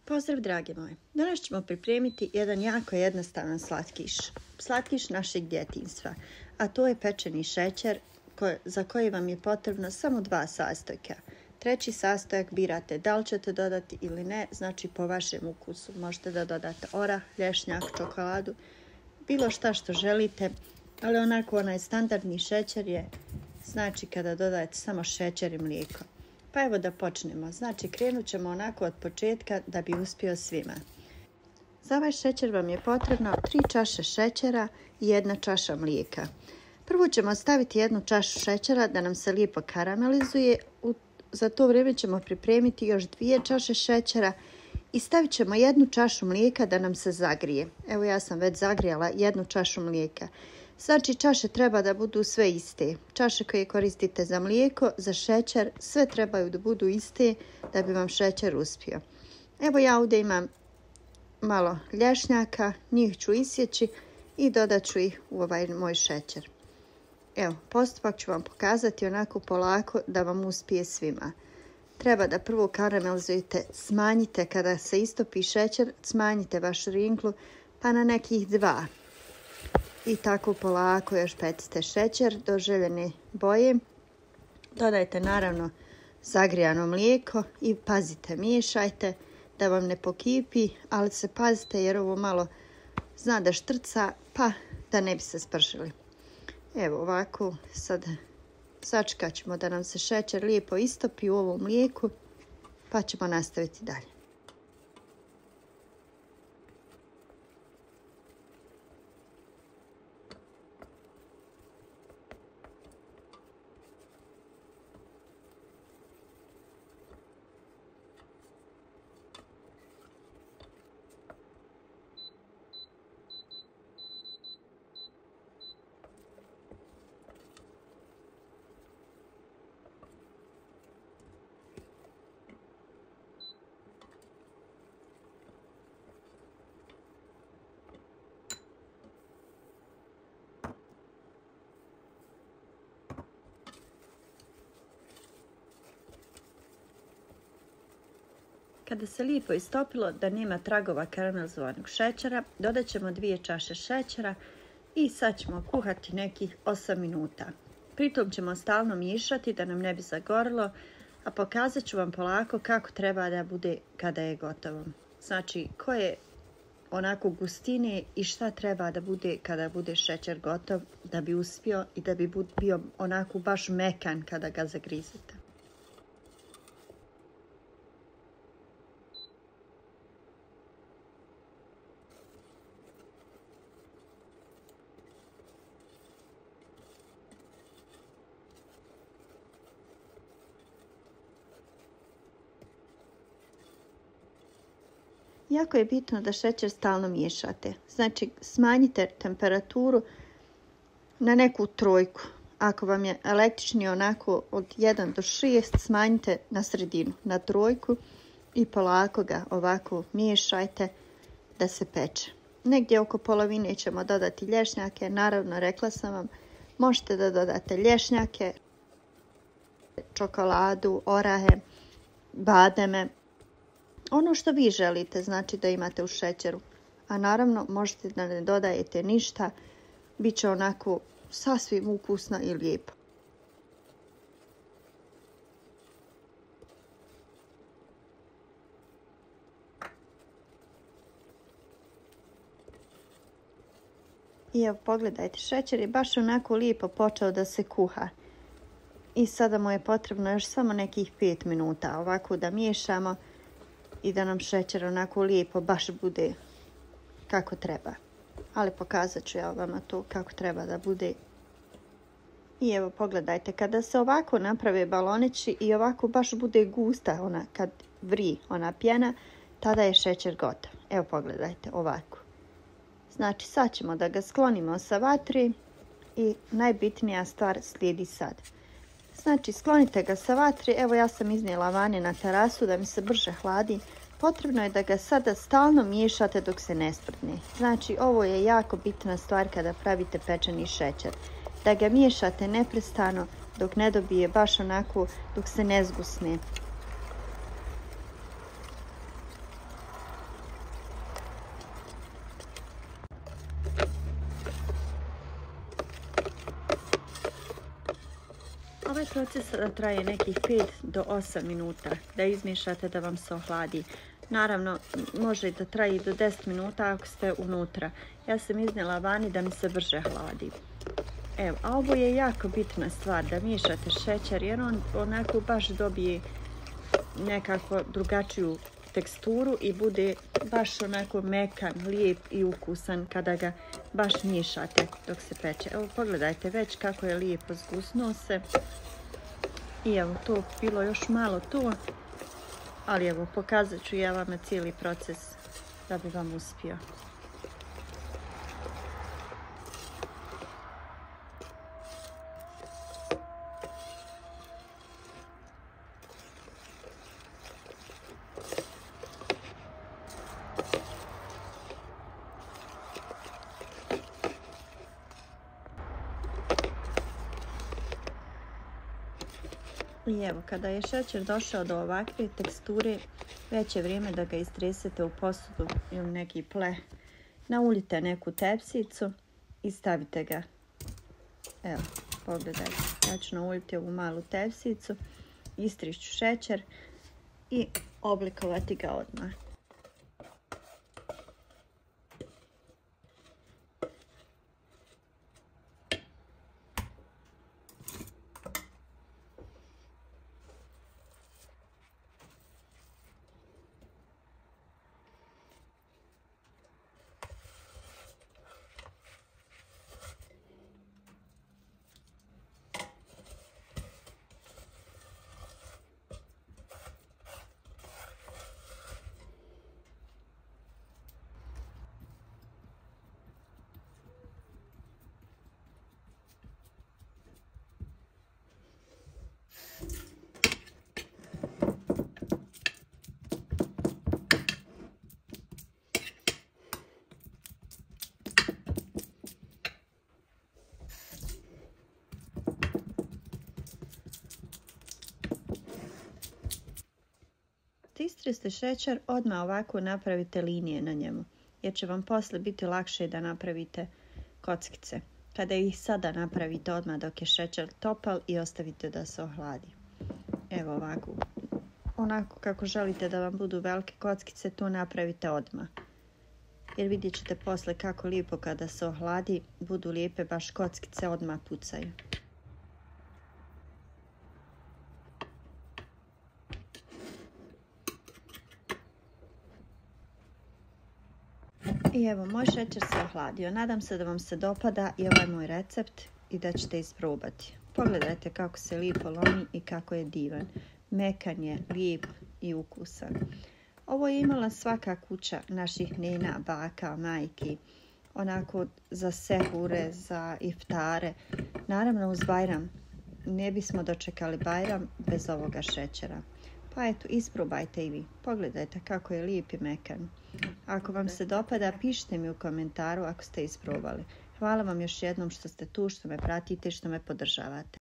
Pozdrav dragi moji, danas ćemo pripremiti jedan jako jednostavan slatkiš. Slatkiš našeg djetinjstva, a to je pečeni šećer za koji vam je potrebno samo 2 sastojka. Treći sastojak birate da li ćete dodati ili ne, znači po vašem ukusu. Možete da dodate orah, lješnjak, čokoladu, bilo šta što želite, ali onako onaj standardni šećer je znači kada dodajete samo šećer i mlijeko. Pa evo da počnemo. Znači krenut ćemo onako od početka da bi uspio svima. Za ovaj šećer vam je potrebno 3 čaše šećera i 1 čaša mlijeka. Prvo ćemo staviti 1 čašu šećera da nam se lijepo karamelizuje. Za to vrijeme ćemo pripremiti još 2 čaše šećera i stavit ćemo 1 čašu mlijeka da nam se zagrije. Evo ja sam već zagrijala 1 čašu mlijeka. Znači čaše treba da budu sve iste. Čaše koje koristite za mlijeko, za šećer, sve trebaju da budu iste da bi vam šećer uspio. Evo ja ovdje imam malo lješnjaka, njih ću isjeći i dodat ću ih u ovaj moj šećer. Evo, postupak ću vam pokazati onako polako da vam uspije svima. Treba da prvo karamelizujete, smanjite kada se istopi šećer, smanjite vašu rinklu pa na nekih 2. I tako polako još pecite šećer do željene boje. Dodajte naravno zagrijano mlijeko i pazite, miješajte da vam ne pokipi, ali se pazite jer ovo malo zna da štrca pa da ne bi se spršili. Evo ovako, sad sačekat ćemo da nam se šećer lijepo istopi u ovom mlijeku pa ćemo nastaviti dalje. Kada se lijepo istopilo da nema tragova karamelizovanog šećera, dodat ćemo 2 čaše šećera i sad ćemo kuhati nekih 8 minuta. Pritom ćemo stalno miješati da nam ne bi zagorilo, a pokazat ću vam polako kako treba da bude kada je gotovo. Znači koje onako gustine i šta treba da bude kada bude šećer gotov da bi uspio i da bi bio onako baš mekan kada ga zagrizete. Jako je bitno da šećer stalno miješate. Znači smanjite temperaturu na neku 3. Ako vam je električni onako od 1 do 6, smanjite na sredinu, na 3 i polako ga ovako miješajte da se peče. Negdje oko polovine ćemo dodati lješnjake. Naravno, rekla sam vam, možete da dodate lješnjake, čokoladu, orahe, bademe. Ono što vi želite, znači da imate u šećeru. A naravno možete da ne dodajete ništa, bit će onako sasvim ukusno i lijepo. I evo pogledajte, šećer je baš onako lijepo počeo da se kuha. I sada mu je potrebno još samo nekih 5 minuta ovako da miješamo i da nam šećer onako lijepo baš bude kako treba. Ali pokazat ću ja vama to kako treba da bude. I evo pogledajte, kada se ovako naprave balonići i ovako baš bude gusta, kad vri ona pjena, tada je šećer gotov. Evo pogledajte ovako. Znači sad ćemo da ga sklonimo sa vatre i najbitnija stvar slijedi sad. Znači sklonite ga sa vatre, evo ja sam iznijela vani na terasu da mi se brže hladi. Potrebno je da ga sada stalno miješate dok se ne stvrdne. Znači ovo je jako bitna stvar kada pravite pečeni šećer. Da ga miješate neprestano dok ne dobije baš onako, dok se ne zgusne. proces traje nekih 5 do 8 minuta da izmiješate da vam se ohladi. Naravno, može da traje do 10 minuta ako ste unutra. Ja sam iznijela vani da mi se brže hladi. Evo, a ovo je jako bitna stvar, da miješate šećer jer on onako baš dobije nekako drugačiju teksturu i bude baš onako mekan, lijep i ukusan kada ga baš miješate dok se peče. Evo, pogledajte već kako je lijepo zgusnuo se. I evo, to bilo još malo to, ali evo, pokazat ću ja vama cijeli proces da bi vam uspio. I evo, kada je šećer došao do ovakve teksture, već je vrijeme da ga istresete u posudu ili neki pleh. Nauljite neku tepsicu i stavite ga. Evo, pogledajte. Ja ću nauljiti ovu malu tepsicu, istrišću šećer i oblikovati ga odmah. Istreste šećer, odmah ovako napravite linije na njemu, jer će vam posle biti lakše da napravite kockice. Kada ih sada napravite odmah dok je šećer topal i ostavite da se ohladi. Evo ovako, onako kako želite da vam budu velike kockice, to napravite odmah. Jer vidjet ćete posle kako lijepo kada se ohladi, budu lijepe baš kockice, odmah pucaju. I evo, moj šećer se ohladio. Nadam se da vam se dopada i ovaj moj recept i da ćete isprobati. Pogledajte kako se lijepo lomi i kako je divan. Mekan je, lijep i ukusan. Ovo je imala svaka kuća naših nena, baka, majki. Onako za sehure, za iftare. Naravno uz Bajram. Ne bismo dočekali Bajram bez ovoga šećera. Pa eto, isprobajte i vi. Pogledajte kako je lijep i mekan. Ako vam se dopada, pišite mi u komentaru ako ste isprobali. Hvala vam još jednom što ste tu, što me pratite i što me podržavate.